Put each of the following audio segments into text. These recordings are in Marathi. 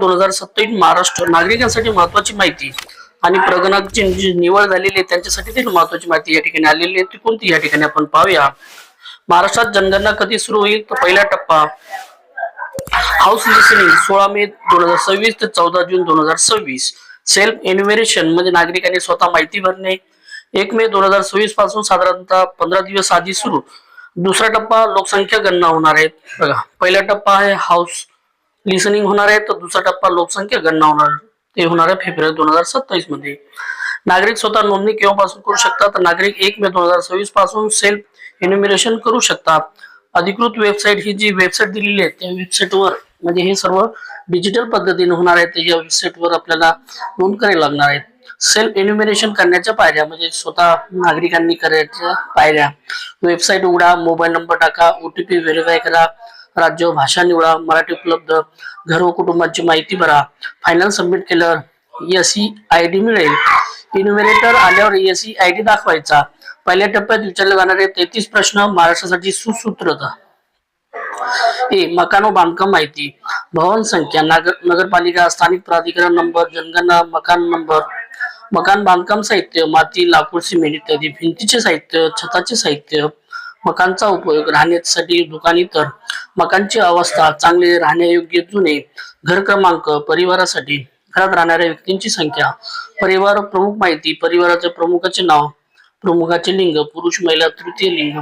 2027 महाराष्ट्र नागरिकांसाठी महत्वाची माहिती आणि प्रगणकाची जी निवड झालेली आहे त्यांच्यासाठी देखील महत्वाची माहिती या ठिकाणी आलेली आहे ती कोणती या ठिकाणी आपण पाहूया। महाराष्ट्रात जनगणना कधी सुरू होईल तर पहिला टप्पा हाऊस लिसनिंग 16 मे 2026 ते 14 जून 2026। सेल्फ एन्युमरेशन म्हणजे नागरिकांनी स्वतः माहिती भरणे 1 मे 2026 पासून साधारणतः 15 दिवस आधी सुरू। दुसरा टप्पा लोकसंख्या गणना होणार आहे। बघा पहिला टप्पा आहे हाऊस लिसनिंग होणार आहे तर दुसरा टप्पा लोकसंख्या गणना होणार आहे फेब्रुवारी 2027 मध्ये। नागरिक स्वतः नोंदणी केव्हापासून करू शकतात तर नागरिक 1 मे 2026 पासून सेल्फ एन्युमरेशन करू शकतात। अधिकृत वेबसाईट ही जी वेबसाईट दिलेली आहे त्या वेबसाईटवर म्हणजे हे सर्व डिजिटल पद्धतीने होणार आहे त्या वेबसाईटवर आपल्याला नोंद करावी लागणार आहे। सेल्फ एन्युमरेशन करण्याच्या पायऱ्या म्हणजे स्वतः नागरिकांनी करायच्या पायऱ्या वेबसाईट उघडा, मोबाईल नंबर टाका, ओटीपी व्हेरीफाय करा, राज्य भाषा निवडा, मराठी उपलब्ध, घर व कुटुंबाची माहिती भरा, फायनल सबमिट केल्यावर SEID मिळेल। इन्युमरेटर आल्यावर SEID दाखवायचा। पहिल्या टप्प्यात विचारले जाणारे 33 प्रश्न महाराष्ट्रासाठी सुसूत्रता। मकान व बांधकाम माहिती, भवन संख्या, नगरपालिका, स्थानिक प्राधिकरण नंबर, जनगणना, मकान नंबर, मकान बांधकाम साहित्य, माती, लाकूड, सिमेंट इत्यादी, भिंतीचे साहित्य, छताचे साहित्य, मकानचा उपयोग, राहण्यासाठी दुकान इतर, मकानची अवस्था, चांगले राहण्यायोग्य जुने, घर क्रमांक, परिवारासाठी, घरात राहणाऱ्या व्यक्तींची संख्या, परिवार प्रमुख माहिती, परिवाराच्या प्रमुखाचे नाव, प्रमुखाचे लिंग, पुरुष महिला तृतीय लिंग,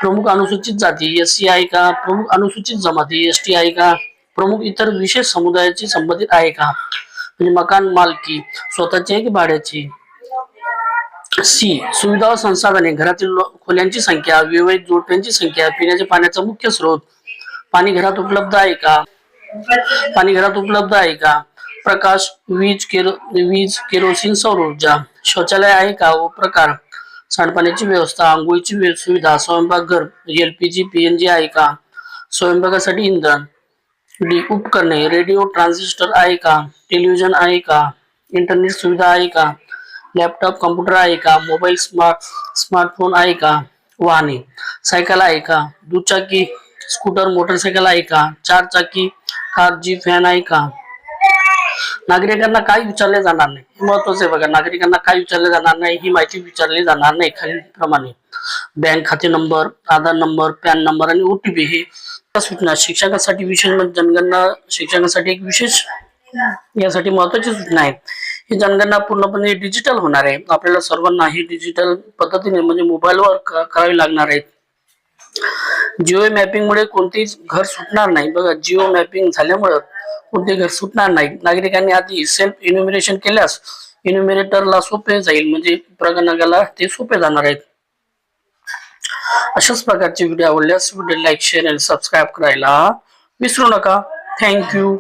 प्रमुख अनुसूचित जाती SC आहे का, प्रमुख अनुसूचित जमाती ST आहे का, प्रमुख इतर विशेष समुदायाची संबंधित आहे का, म्हणजे मकान मालकी स्वतःची आहे की भाड्याची। C सुविधा व संसाधने, घरातील खोल्यांची संख्या, विवाहित जोडप्यांची संख्या, पिण्याच्या पाण्याचा मुख्य स्रोत, पाणी घरात उपलब्ध आहे का, पाणी घरात उपलब्ध आहे का, प्रकाश, वीज केरोसिन, सौर ऊर्जा, शौचालय आहे का व प्रकार, सांडपाण्याची व्यवस्था, आंघोळीची सुविधा, स्वयंपाकघर LPG PNG आहे का, स्वयंपाकासाठी इंधन। D उपकरणे, रेडिओ ट्रान्झिस्टर आहे का, टेलिव्हिजन आहे का, इंटरनेट सुविधा आहे का, लॅपटॉप कॉम्प्युटर आहे का, मोबाईल स्मार्टफोन आहे का, वाहने, सायकल आहे का, दुचाकी स्कूटर मोटरसायकल आहे का, चार चाकी कार जीप व्हॅन आहे का। नागरिकांना काय विचारले जाणार नाही हे महत्वाचे आहे बघा। नागरिकांना काय विचारले जाणार नाही ही माहिती विचारली जाणार नाही खालील प्रमाणे बँक खाते नंबर, आधार नंबर, पॅन नंबर आणि OTP हे सूचना। शिक्षकांसाठी विशेष म्हणजे जनगणना शिक्षकांसाठी एक विशेष यासाठी महत्वाची सूचना आहे। ही जनगणना पूर्णपणे डिजिटल होणार आहे। आपल्याला सर्वांना ही डिजिटल पद्धतीने म्हणजे मोबाईलवर करावी लागणार आहे। जिओ मॅपिंग मुळे कोणतेच घर सुटणार नाही बघा। जिओ मॅपिंग झाल्यामुळे कोणते घर सुटणार नाही। नागरिकांनी आधी सेल्फ इन्युमरेशन केल्यास इन्युमरेटरला सोपे जाईल म्हणजे प्रगणकाला ते सोपे जाणार आहेत। अशाच प्रकारचे व्हिडिओ आवडल्यास व्हिडिओ लाईक शेअर आणि सबस्क्राईब करायला विसरू नका। थँक्यू।